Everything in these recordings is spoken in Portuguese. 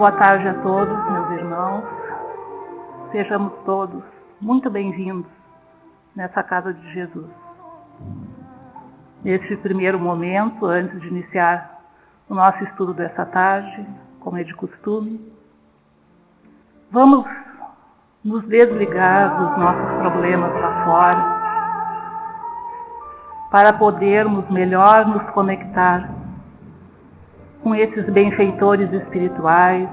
boa tarde a todos, meus irmãos. Sejamos todos muito bem-vindos nessa casa de Jesus. Neste primeiro momento, antes de iniciar o nosso estudo dessa tarde, como é de costume, vamos nos desligar dos nossos problemas lá fora, para podermos melhor nos conectar com esses benfeitores espirituais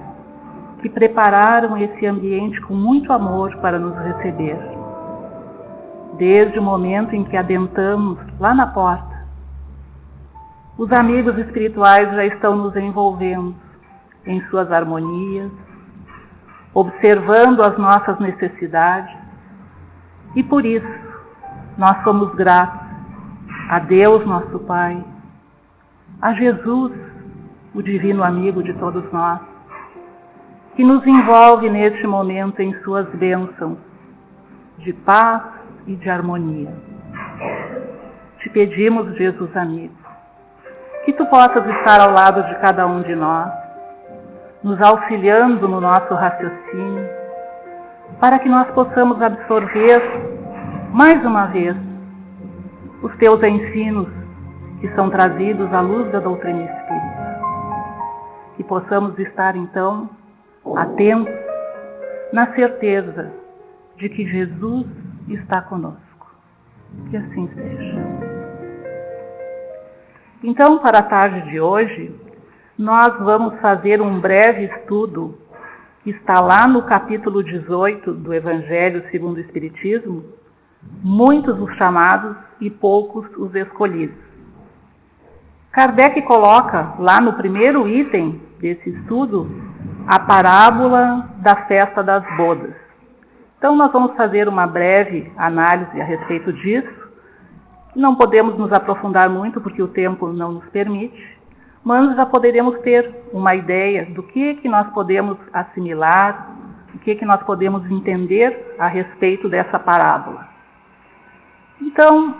que prepararam esse ambiente com muito amor para nos receber. Desde o momento em que adentramos lá na porta, os amigos espirituais já estão nos envolvendo em suas harmonias, observando as nossas necessidades, e por isso nós somos gratos a Deus, nosso Pai, a Jesus, o divino amigo de todos nós, que nos envolve neste momento em suas bênçãos de paz e de harmonia. Te pedimos, Jesus amigo, que tu possas estar ao lado de cada um de nós, nos auxiliando no nosso raciocínio, para que nós possamos absorver mais uma vez os teus ensinos que são trazidos à luz da doutrina espírita. Que possamos estar, então, atentos, na certeza de que Jesus está conosco. Que assim seja. Então, para a tarde de hoje, nós vamos fazer um breve estudo que está lá no capítulo 18 do Evangelho segundo o Espiritismo, muitos os chamados e poucos os escolhidos. Kardec coloca lá no primeiro item desse estudo a parábola da festa das bodas. Então nós vamos fazer uma breve análise a respeito disso. Não podemos nos aprofundar muito porque o tempo não nos permite, mas já poderemos ter uma ideia do que nós podemos assimilar, o que nós podemos entender a respeito dessa parábola. Então,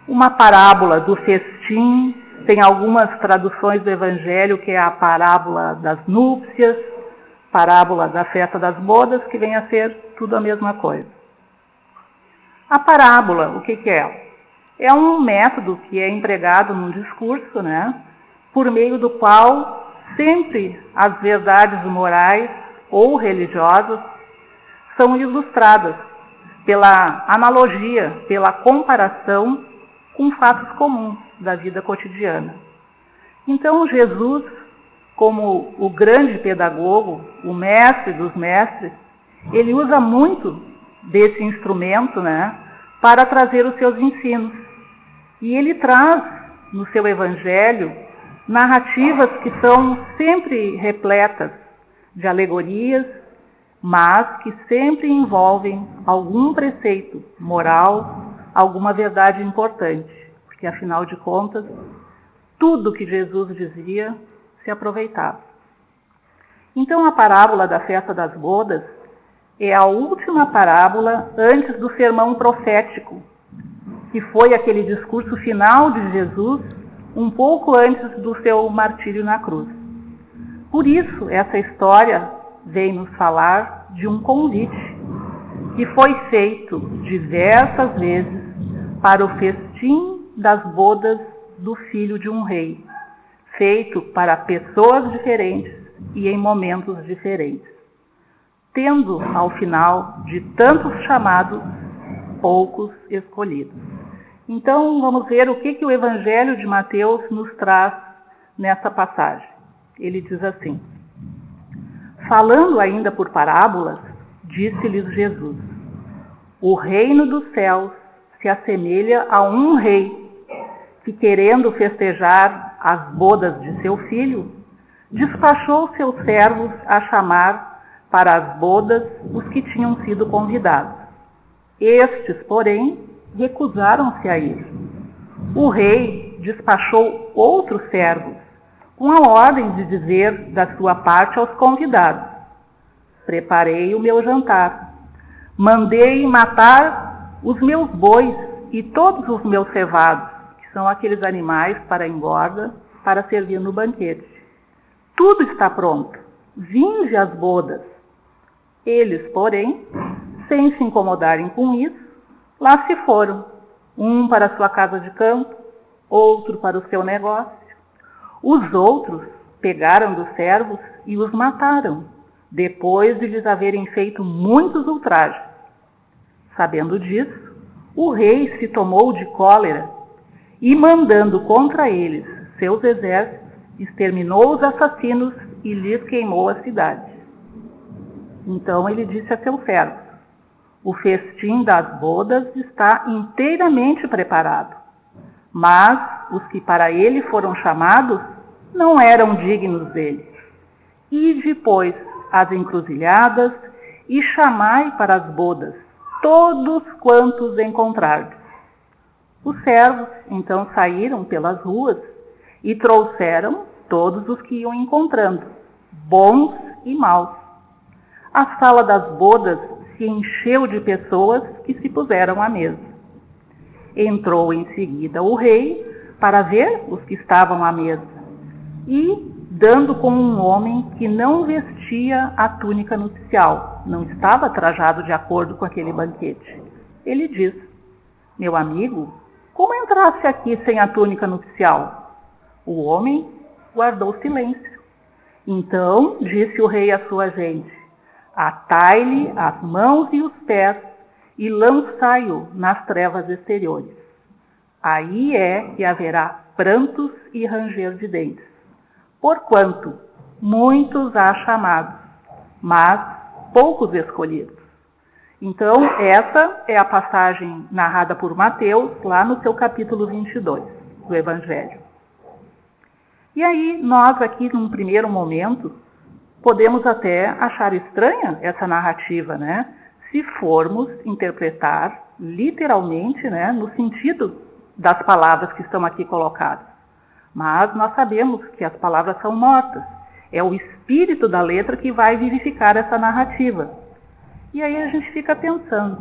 uma parábola do festim, tem algumas traduções do Evangelho, que é a parábola das núpcias, parábola da festa das bodas, que vem a ser tudo a mesma coisa. A parábola, o que é? É um método que é empregado num discurso, por meio do qual sempre as verdades morais ou religiosas são ilustradas pela analogia, pela comparação com fatos comuns da vida cotidiana. Então, Jesus, como o grande pedagogo, o mestre dos mestres, ele usa muito desse instrumento, para trazer os seus ensinos. E ele traz no seu evangelho narrativas que são sempre repletas de alegorias, mas que sempre envolvem algum preceito moral, alguma verdade importante, porque afinal de contas, tudo que Jesus dizia se aproveitava. Então a parábola da festa das bodas é a última parábola antes do sermão profético, que foi aquele discurso final de Jesus, um pouco antes do seu martírio na cruz. Por isso, essa história vem nos falar de um convite que foi feito diversas vezes para o festim das bodas do filho de um rei, feito para pessoas diferentes e em momentos diferentes, tendo, ao final de tantos chamados, poucos escolhidos. Então, vamos ver o que o Evangelho de Mateus nos traz nessa passagem. Ele diz assim: falando ainda por parábolas, disse-lhes Jesus: o reino dos céus se assemelha a um rei que, querendo festejar as bodas de seu filho, despachou seus servos a chamar para as bodas os que tinham sido convidados. Estes, porém, recusaram-se a ir. O rei despachou outros servos, com a ordem de dizer da sua parte aos convidados: preparei o meu jantar, mandei matar os meus bois e todos os meus cevados, que são aqueles animais para engorda, para servir no banquete. Tudo está pronto, vinde às bodas. Eles, porém, sem se incomodarem com isso, lá se foram, um para a sua casa de campo, outro para o seu negócio. Os outros pegaram dos servos e os mataram, depois de lhes haverem feito muitos ultrajes. Sabendo disso, o rei se tomou de cólera e, mandando contra eles seus exércitos, exterminou os assassinos e lhes queimou a cidade. Então ele disse a seus servos: o festim das bodas está inteiramente preparado, mas os que para ele foram chamados não eram dignos dele. Ide, pois, às encruzilhadas e chamai para as bodas todos quantos encontrardes. Os servos então saíram pelas ruas e trouxeram todos os que iam encontrando, bons e maus. A sala das bodas se encheu de pessoas que se puseram à mesa. Entrou em seguida o rei para ver os que estavam à mesa e, dando com um homem que não vestia a túnica nupcial, não estava trajado de acordo com aquele banquete, ele diz: meu amigo, como entraste aqui sem a túnica nupcial? O homem guardou silêncio. Então disse o rei à sua gente: atai-lhe as mãos e os pés e lançai-o nas trevas exteriores. Aí é que haverá prantos e ranger de dentes, porquanto muitos há chamados, mas poucos escolhidos. Então, essa é a passagem narrada por Mateus, lá no seu capítulo 22 do Evangelho. E aí, nós aqui, num primeiro momento, podemos até achar estranha essa narrativa, né? Se formos interpretar literalmente, né, no sentido das palavras que estão aqui colocadas. Mas nós sabemos que as palavras são mortas. É o espírito da letra que vai vivificar essa narrativa. E aí a gente fica pensando,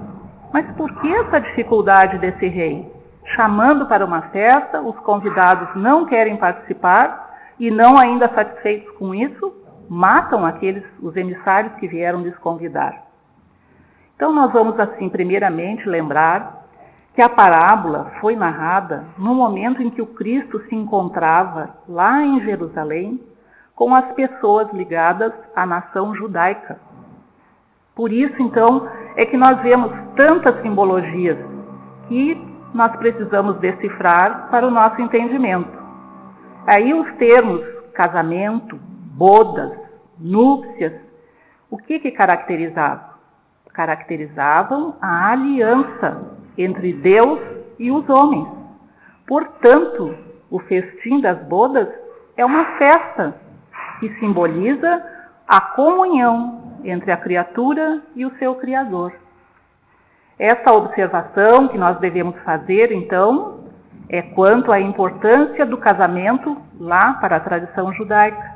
mas por que essa dificuldade desse rei? Chamando para uma festa, os convidados não querem participar e, não ainda satisfeitos com isso, matam os emissários que vieram lhes convidar. Então nós vamos assim, primeiramente, lembrar que a parábola foi narrada no momento em que o Cristo se encontrava lá em Jerusalém com as pessoas ligadas à nação judaica. Por isso, então, é que nós vemos tantas simbologias que nós precisamos decifrar para o nosso entendimento. Aí os termos casamento, bodas, núpcias, o que caracterizavam? Caracterizavam a aliança entre Deus e os homens. Portanto, o festim das bodas é uma festa que simboliza a comunhão entre a criatura e o seu Criador. Essa observação que nós devemos fazer, então, é quanto à importância do casamento lá para a tradição judaica.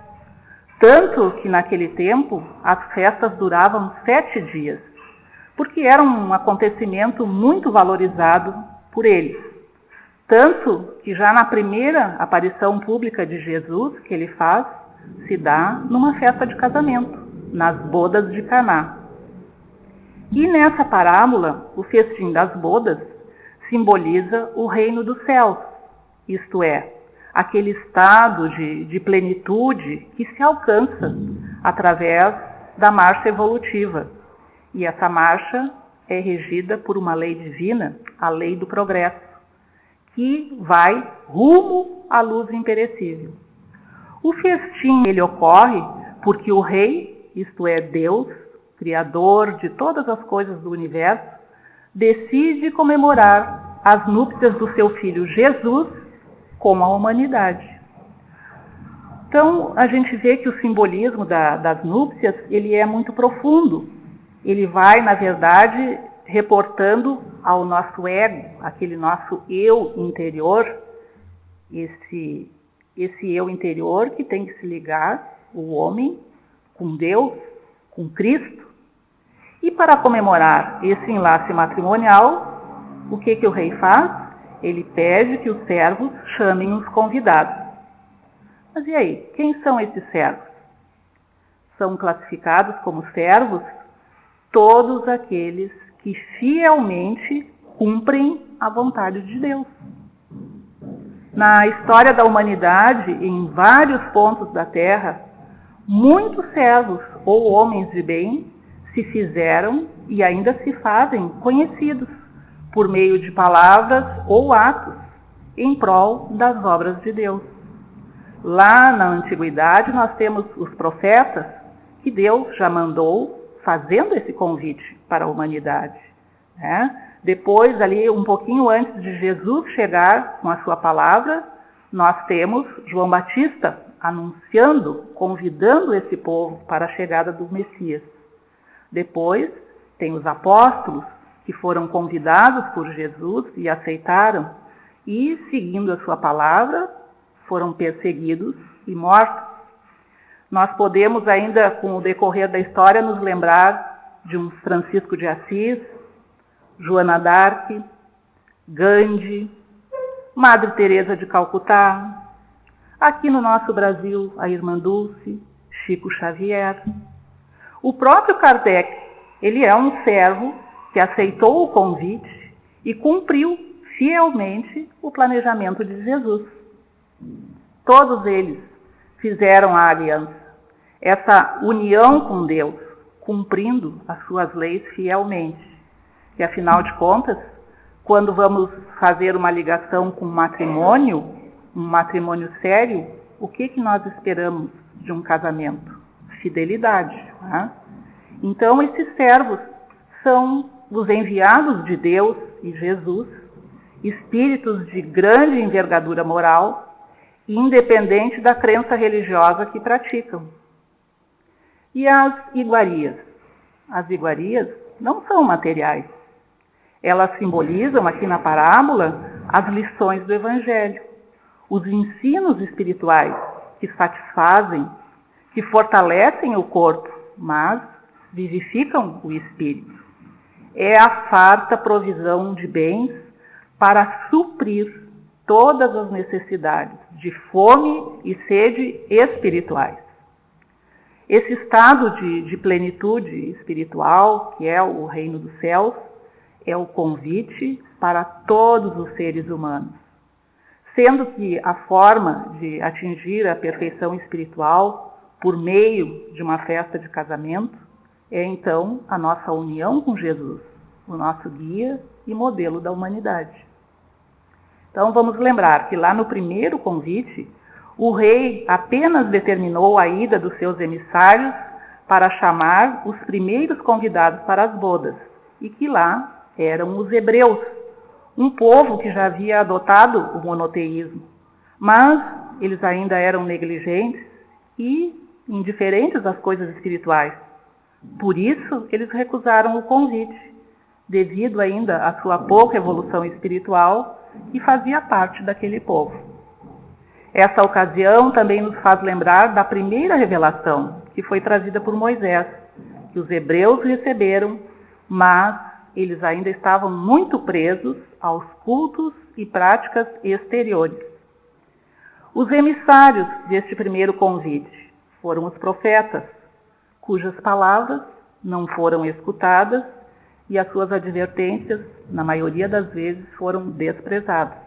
Tanto que naquele tempo as festas duravam 7 dias, porque era um acontecimento muito valorizado por eles. Tanto que já na primeira aparição pública de Jesus, que ele faz, se dá numa festa de casamento, nas bodas de Caná. E nessa parábola, o festim das bodas simboliza o reino dos céus, isto é, aquele estado de plenitude que se alcança através da marcha evolutiva. E essa marcha é regida por uma lei divina, a lei do progresso, que vai rumo à luz imperecível. O festim ele ocorre porque o rei, isto é, Deus, Criador de todas as coisas do universo, decide comemorar as núpcias do seu filho Jesus com a humanidade. Então, a gente vê que o simbolismo das núpcias ele é muito profundo. Ele vai, na verdade, reportando ao nosso ego, aquele nosso eu interior, esse eu interior que tem que se ligar, o homem, com Deus, com Cristo. E para comemorar esse enlace matrimonial, o que o rei faz? Ele pede que os servos chamem os convidados. Mas e aí, quem são esses servos? são classificados como servos todos aqueles que fielmente cumprem a vontade de Deus. Na história da humanidade, em vários pontos da Terra, muitos servos ou homens de bem se fizeram e ainda se fazem conhecidos por meio de palavras ou atos em prol das obras de Deus. Lá na antiguidade nós temos os profetas que Deus já mandou fazendo esse convite para a humanidade, né? Depois, ali um pouquinho antes de Jesus chegar com a sua palavra, nós temos João Batista anunciando, convidando esse povo para a chegada do Messias. Depois, tem os apóstolos que foram convidados por Jesus e aceitaram, e, seguindo a sua palavra, foram perseguidos e mortos. Nós podemos ainda, com o decorrer da história, nos lembrar de um Francisco de Assis, Joana d'Arc, Gandhi, Madre Teresa de Calcutá, aqui no nosso Brasil, a Irmã Dulce, Chico Xavier. O próprio Kardec, ele é um servo que aceitou o convite e cumpriu fielmente o planejamento de Jesus. Todos eles fizeram a aliança, essa união com Deus, cumprindo as suas leis fielmente. E afinal de contas, quando vamos fazer uma ligação com um matrimônio sério, o que nós esperamos de um casamento? Fidelidade. Né? Então, esses servos são os enviados de Deus e Jesus, espíritos de grande envergadura moral, independente da crença religiosa que praticam. E as iguarias? As iguarias não são materiais. Elas simbolizam, aqui na parábola, as lições do Evangelho, os ensinos espirituais que satisfazem, que fortalecem o corpo, mas vivificam o espírito. É a farta provisão de bens para suprir todas as necessidades de fome e sede espirituais. Esse estado de plenitude espiritual, que é o reino dos céus, é o convite para todos os seres humanos. Sendo que a forma de atingir a perfeição espiritual por meio de uma festa de casamento é então a nossa união com Jesus, o nosso guia e modelo da humanidade. Então vamos lembrar que lá no primeiro convite, o rei apenas determinou a ida dos seus emissários para chamar os primeiros convidados para as bodas, e que lá eram os hebreus, um povo que já havia adotado o monoteísmo, mas eles ainda eram negligentes e indiferentes às coisas espirituais. Por isso, eles recusaram o convite, devido ainda à sua pouca evolução espiritual que fazia parte daquele povo. Essa ocasião também nos faz lembrar da primeira revelação, que foi trazida por Moisés, que os hebreus receberam, mas eles ainda estavam muito presos aos cultos e práticas exteriores. Os emissários deste primeiro convite foram os profetas, cujas palavras não foram escutadas e as suas advertências, na maioria das vezes, foram desprezadas.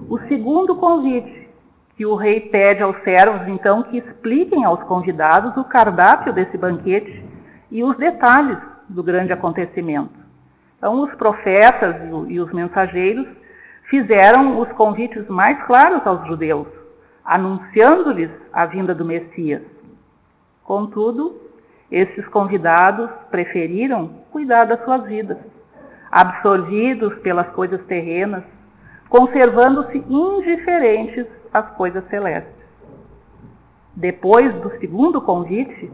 O segundo convite, que o rei pede aos servos, então, que expliquem aos convidados o cardápio desse banquete e os detalhes do grande acontecimento. Então, os profetas e os mensageiros fizeram os convites mais claros aos judeus, anunciando-lhes a vinda do Messias. Contudo, esses convidados preferiram cuidar das suas vidas, absorvidos pelas coisas terrenas, conservando-se indiferentes às coisas celestes. Depois do segundo convite,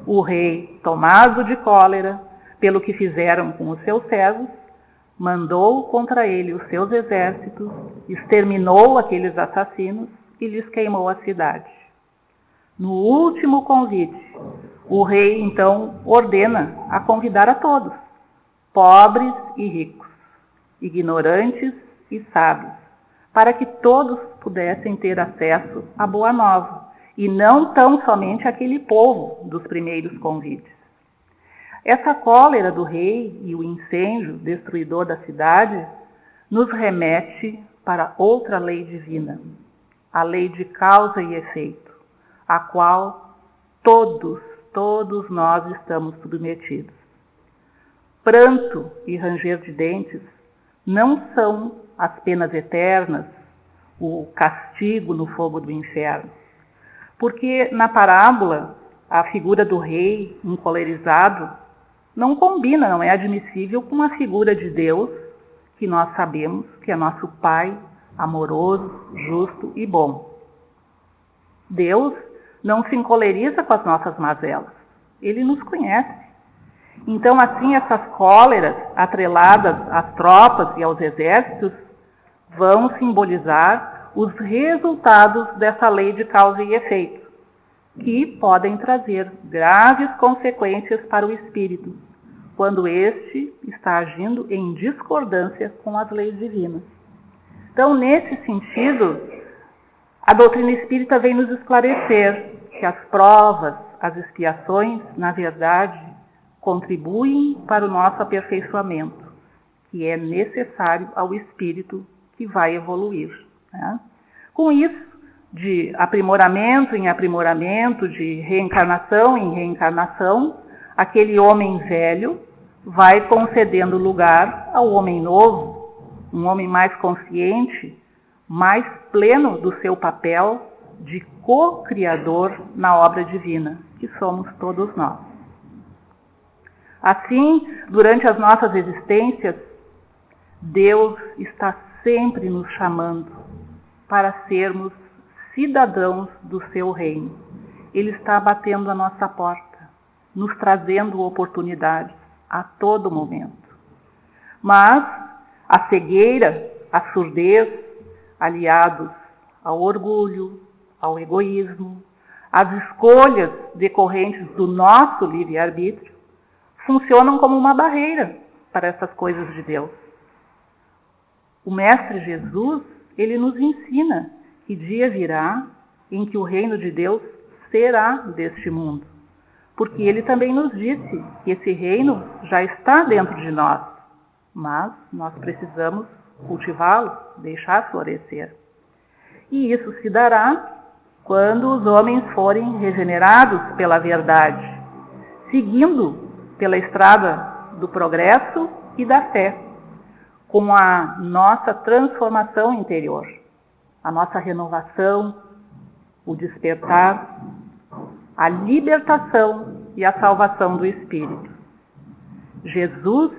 o rei, tomado de cólera pelo que fizeram com os seus servos, mandou contra ele os seus exércitos, exterminou aqueles assassinos e lhes queimou a cidade. No último convite, o rei então ordena a convidar a todos, pobres e ricos, ignorantes e sábios, para que todos pudessem ter acesso à boa nova e não tão somente aquele povo dos primeiros convites. Essa cólera do rei e o incêndio destruidor da cidade nos remete para outra lei divina, a lei de causa e efeito, a qual todos nós estamos submetidos. Pranto e ranger de dentes não são as penas eternas, o castigo no fogo do inferno. Porque na parábola, a figura do rei encolerizado não combina, não é admissível com a figura de Deus, que nós sabemos que é nosso Pai, amoroso, justo e bom. Deus não se encoleriza com as nossas mazelas. Ele nos conhece. Então, assim, essas cóleras atreladas às tropas e aos exércitos vão simbolizar os resultados dessa lei de causa e efeito, que podem trazer graves consequências para o espírito, quando este está agindo em discordância com as leis divinas. Então, nesse sentido, a doutrina espírita vem nos esclarecer que as provas, as expiações, na verdade, contribuem para o nosso aperfeiçoamento, que é necessário ao espírito que vai evoluir. Né? Com isso, de aprimoramento em aprimoramento, de reencarnação em reencarnação, aquele homem velho vai concedendo lugar ao homem novo, um homem mais consciente, mais pleno do seu papel de co-criador na obra divina, que somos todos nós. Assim, durante as nossas existências, Deus está sempre nos chamando para sermos cidadãos do seu reino. Ele está batendo a nossa porta, nos trazendo oportunidades a todo momento. Mas a cegueira, a surdez, aliados ao orgulho, ao egoísmo, às escolhas decorrentes do nosso livre-arbítrio, funcionam como uma barreira para essas coisas de Deus. O Mestre Jesus, ele nos ensina que dia virá em que o reino de Deus será deste mundo. Porque ele também nos disse que esse reino já está dentro de nós, mas nós precisamos cultivá-lo, deixar florescer. E isso se dará quando os homens forem regenerados pela verdade, seguindo pela estrada do progresso e da fé, com a nossa transformação interior, a nossa renovação, o despertar, a libertação e a salvação do espírito. Jesus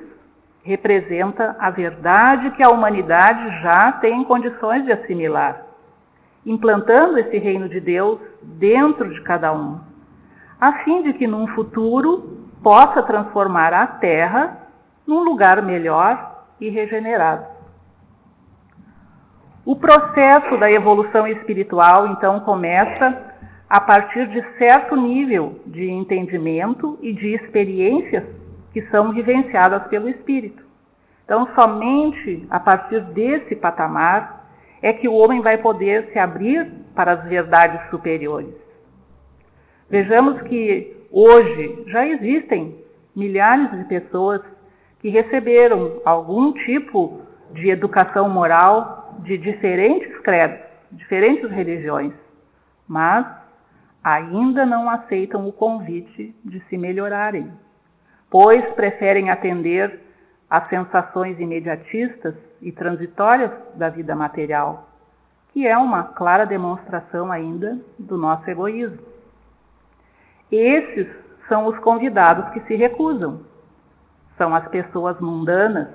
representa a verdade que a humanidade já tem condições de assimilar, implantando esse reino de Deus dentro de cada um, a fim de que num futuro possa transformar a Terra num lugar melhor e regenerado. O processo da evolução espiritual, então, começa a partir de certo nível de entendimento e de experiências que são vivenciadas pelo espírito. Então, somente a partir desse patamar é que o homem vai poder se abrir para as verdades superiores. Vejamos que hoje já existem milhares de pessoas que receberam algum tipo de educação moral de diferentes credos, diferentes religiões, mas ainda não aceitam o convite de se melhorarem, pois preferem atender às sensações imediatistas e transitórias da vida material, que é uma clara demonstração ainda do nosso egoísmo. Esses são os convidados que se recusam. São as pessoas mundanas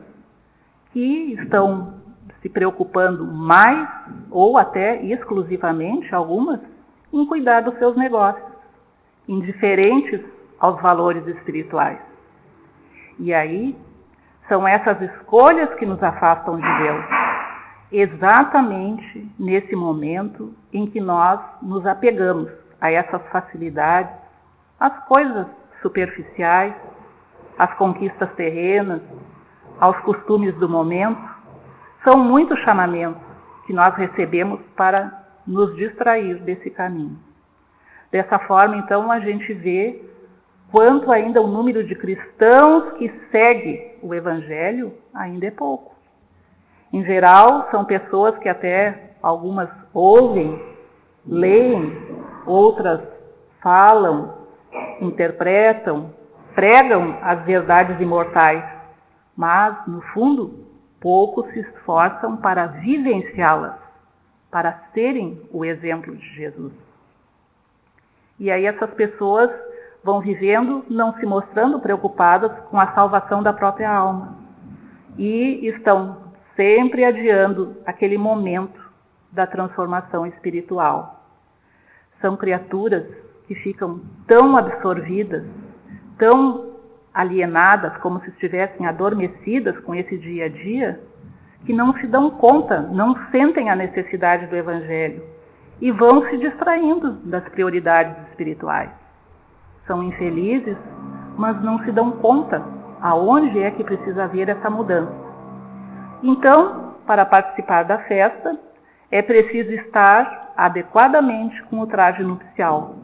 que estão se preocupando mais, ou até exclusivamente, algumas, em cuidar dos seus negócios, indiferentes aos valores espirituais. E aí, são essas escolhas que nos afastam de Deus, exatamente nesse momento em que nós nos apegamos a essas facilidades, às coisas superficiais, às conquistas terrenas, aos costumes do momento. São muitos chamamentos que nós recebemos para nos distrair desse caminho. Dessa forma, então, a gente vê quanto ainda o número de cristãos que segue o Evangelho ainda é pouco. Em geral, são pessoas que até algumas ouvem, leem, outras falam, interpretam, pregam as verdades imortais, mas, no fundo, poucos se esforçam para vivenciá-las, para serem o exemplo de Jesus. E aí essas pessoas vão vivendo, não se mostrando preocupadas com a salvação da própria alma. E estão sempre adiando aquele momento da transformação espiritual. São criaturas que ficam tão absorvidas, tão alienadas, como se estivessem adormecidas com esse dia a dia, que não se dão conta, não sentem a necessidade do Evangelho e vão se distraindo das prioridades espirituais. São infelizes, mas não se dão conta aonde é que precisa haver essa mudança. Então, para participar da festa, é preciso estar adequadamente com o traje nupcial,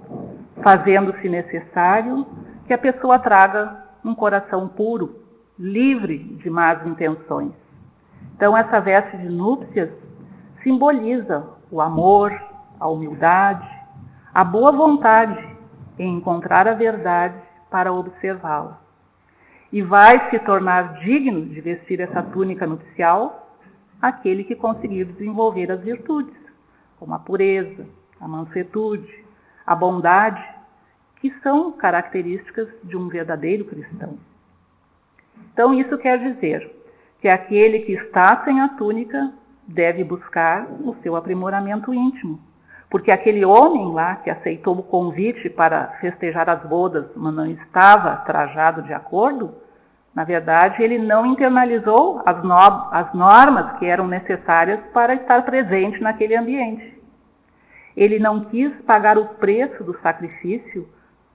fazendo-se necessário que a pessoa traga um coração puro, livre de más intenções. Então, essa veste de núpcias simboliza o amor, a humildade, a boa vontade em encontrar a verdade para observá-la. E vai se tornar digno de vestir essa túnica nupcial aquele que conseguir desenvolver as virtudes, como a pureza, a mansuetude, a bondade, que são características de um verdadeiro cristão. Então, isso quer dizer que aquele que está sem a túnica deve buscar o seu aprimoramento íntimo. Porque aquele homem lá que aceitou o convite para festejar as bodas, mas não estava trajado de acordo, na verdade, ele não internalizou as normas que eram necessárias para estar presente naquele ambiente. Ele não quis pagar o preço do sacrifício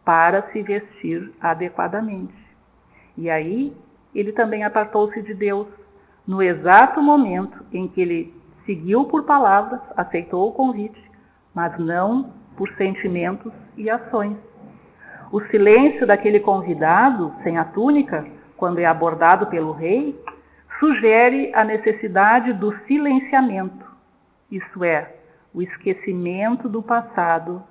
para se vestir adequadamente. E aí, ele também apartou-se de Deus no exato momento em que ele seguiu por palavras, aceitou o convite, mas não por sentimentos e ações. O silêncio daquele convidado, sem a túnica, quando é abordado pelo rei, sugere a necessidade do silenciamento, isto é, o esquecimento do passado,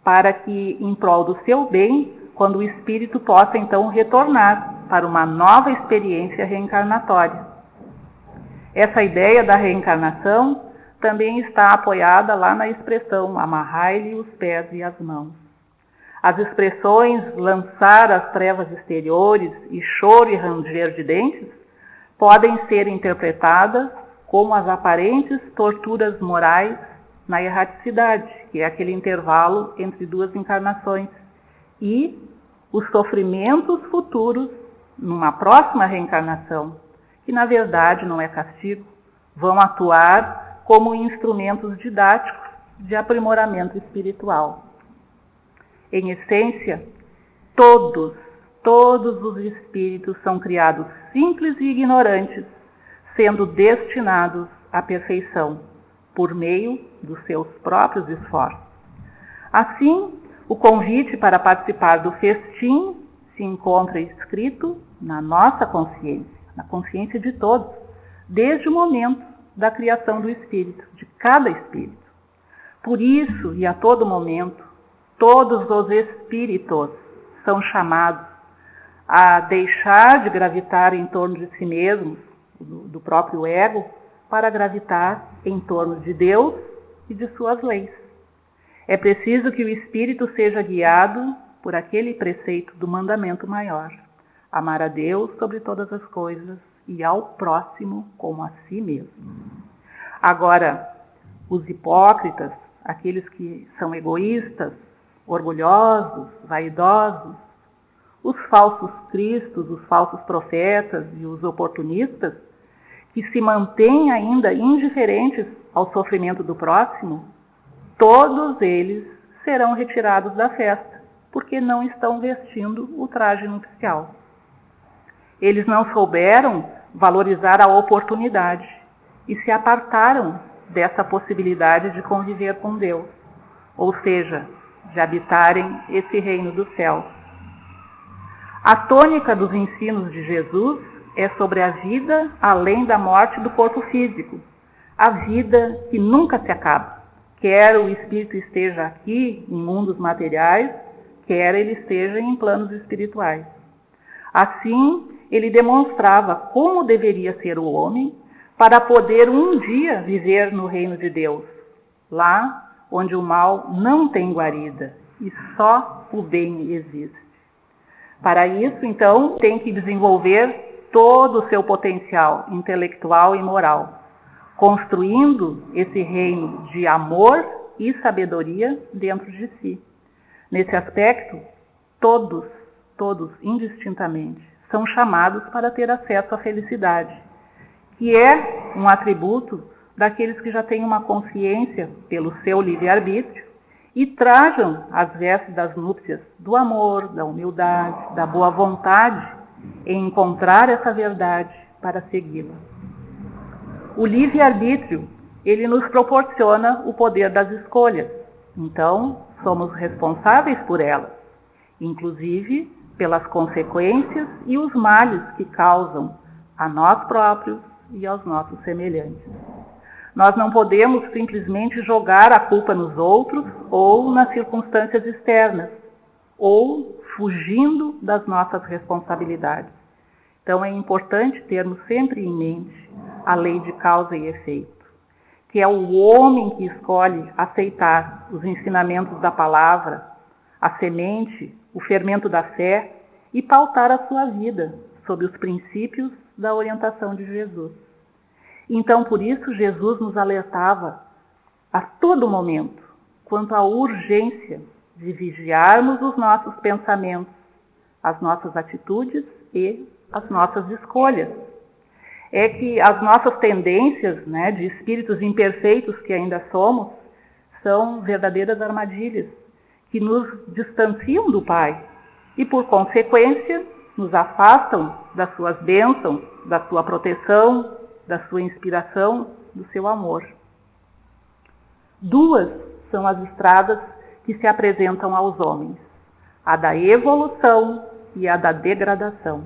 para que, em prol do seu bem, quando o espírito possa então retornar para uma nova experiência reencarnatória. Essa ideia da reencarnação também está apoiada lá na expressão amarrai-lhe os pés e as mãos. As expressões lançar as trevas exteriores e choro e ranger de dentes podem ser interpretadas como as aparentes torturas morais na erraticidade, que é aquele intervalo entre duas encarnações, e os sofrimentos futuros numa próxima reencarnação, que na verdade não é castigo, vão atuar como instrumentos didáticos de aprimoramento espiritual. Em essência, todos os espíritos são criados simples e ignorantes, sendo destinados à perfeição, por meio dos seus próprios esforços. Assim, o convite para participar do festim se encontra escrito na nossa consciência, na consciência de todos, desde o momento da criação do espírito, de cada espírito. Por isso, e a todo momento, todos os espíritos são chamados a deixar de gravitar em torno de si mesmos, do próprio ego, para gravitar em torno de Deus e de suas leis. É preciso que o espírito seja guiado por aquele preceito do mandamento maior: amar a Deus sobre todas as coisas e ao próximo como a si mesmo. Agora, os hipócritas, aqueles que são egoístas, orgulhosos, vaidosos, os falsos cristos, os falsos profetas e os oportunistas, que se mantêm ainda indiferentes ao sofrimento do próximo, todos eles serão retirados da festa, porque não estão vestindo o traje nupcial. Eles não souberam valorizar a oportunidade e se apartaram dessa possibilidade de conviver com Deus. Ou seja, de habitarem esse reino do céu. A tônica dos ensinos de Jesus é sobre a vida além da morte do corpo físico, a vida que nunca se acaba, quer o espírito esteja aqui em mundos materiais, quer ele esteja em planos espirituais. Assim, ele demonstrava como deveria ser o homem para poder um dia viver no reino de Deus, lá onde o mal não tem guarida e só o bem existe. Para isso, então, tem que desenvolver todo o seu potencial intelectual e moral, construindo esse reino de amor e sabedoria dentro de si. Nesse aspecto, todos, indistintamente, são chamados para ter acesso à felicidade, que é um atributo daqueles que já têm uma consciência pelo seu livre-arbítrio e trajam as vestes das núpcias do amor, da humildade, da boa vontade em encontrar essa verdade para segui-la. O livre-arbítrio, ele nos proporciona o poder das escolhas. Então, somos responsáveis por elas, inclusive pelas consequências e os males que causam a nós próprios e aos nossos semelhantes. Nós não podemos simplesmente jogar a culpa nos outros ou nas circunstâncias externas, ou fugindo das nossas responsabilidades. Então é importante termos sempre em mente a lei de causa e efeito, que é o homem que escolhe aceitar os ensinamentos da palavra, a semente, o fermento da fé e pautar a sua vida sob os princípios da orientação de Jesus. Então, por isso, Jesus nos alertava a todo momento quanto à urgência de vigiarmos os nossos pensamentos, as nossas atitudes e as nossas escolhas. É que as nossas tendências, de espíritos imperfeitos que ainda somos, são verdadeiras armadilhas que nos distanciam do Pai e, por consequência, nos afastam das suas bênçãos, da sua proteção, da sua inspiração, do seu amor. Duas são as estradas que se apresentam aos homens, a da evolução e a da degradação.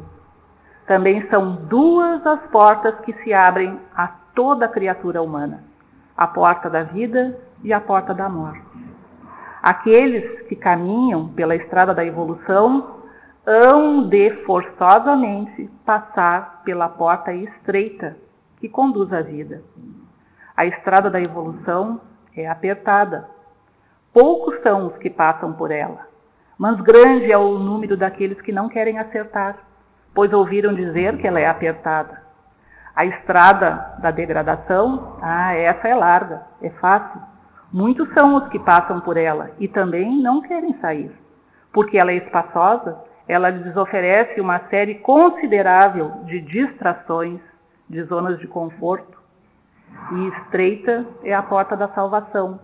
Também são duas as portas que se abrem a toda criatura humana, a porta da vida e a porta da morte. Aqueles que caminham pela estrada da evolução hão de forçosamente passar pela porta estreita que conduz à vida. A estrada da evolução é apertada. Poucos são os que passam por ela, mas grande é o número daqueles que não querem acertar, pois ouviram dizer que ela é apertada. A estrada da degradação, essa é larga, é fácil. Muitos são os que passam por ela e também não querem sair, porque ela é espaçosa, ela lhes oferece uma série considerável de distrações, de zonas de conforto, e estreita é a porta da salvação,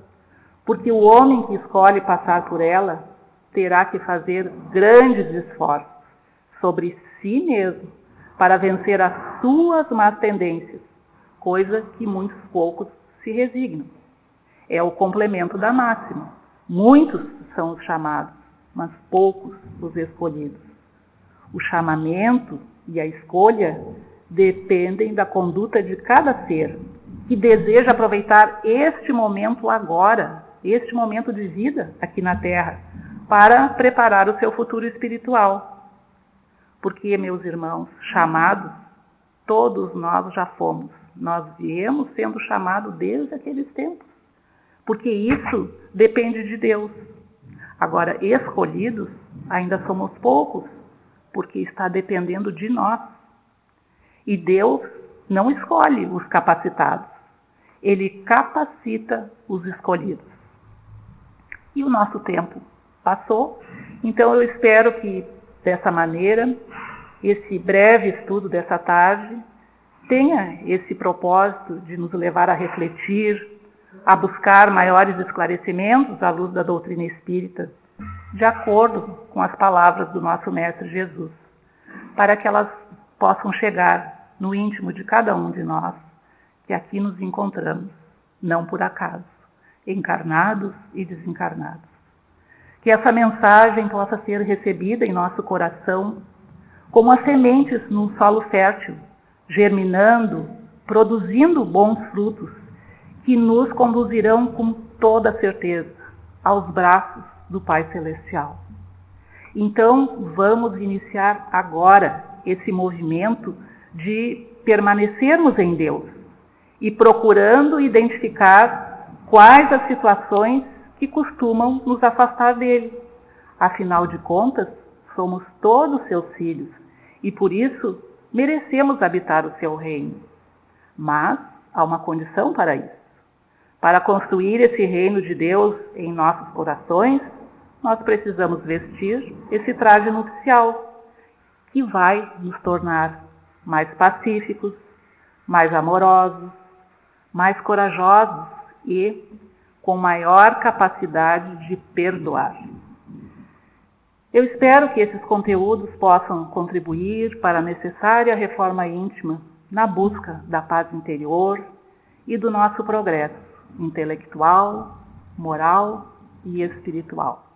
porque o homem que escolhe passar por ela terá que fazer grandes esforços sobre si mesmo para vencer as suas más tendências, coisa que muitos poucos se resignam. É o complemento da máxima. Muitos são os chamados, mas poucos os escolhidos. O chamamento e a escolha dependem da conduta de cada ser que deseja aproveitar este momento agora, este momento de vida aqui na Terra, para preparar o seu futuro espiritual. Porque, meus irmãos, chamados, todos nós já fomos. Nós viemos sendo chamados desde aqueles tempos. Porque isso depende de Deus. Agora, escolhidos, ainda somos poucos, porque está dependendo de nós. E Deus não escolhe os capacitados. Ele capacita os escolhidos. E o nosso tempo passou, então eu espero que, dessa maneira, esse breve estudo dessa tarde tenha esse propósito de nos levar a refletir, a buscar maiores esclarecimentos à luz da doutrina espírita, de acordo com as palavras do nosso Mestre Jesus, para que elas possam chegar no íntimo de cada um de nós, que aqui nos encontramos, não por acaso, encarnados e desencarnados. Que essa mensagem possa ser recebida em nosso coração como as sementes num solo fértil, germinando, produzindo bons frutos, que nos conduzirão com toda certeza aos braços do Pai Celestial. Então, vamos iniciar agora esse movimento de permanecermos em Deus e procurando identificar quais as situações que costumam nos afastar dele. Afinal de contas, somos todos seus filhos e por isso merecemos habitar o seu reino. Mas há uma condição para isso. Para construir esse reino de Deus em nossos corações, nós precisamos vestir esse traje nupcial, que vai nos tornar mais pacíficos, mais amorosos, mais corajosos e com maior capacidade de perdoar. Eu espero que esses conteúdos possam contribuir para a necessária reforma íntima na busca da paz interior e do nosso progresso intelectual, moral e espiritual.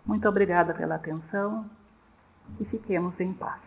Muito obrigada pela atenção e fiquemos em paz.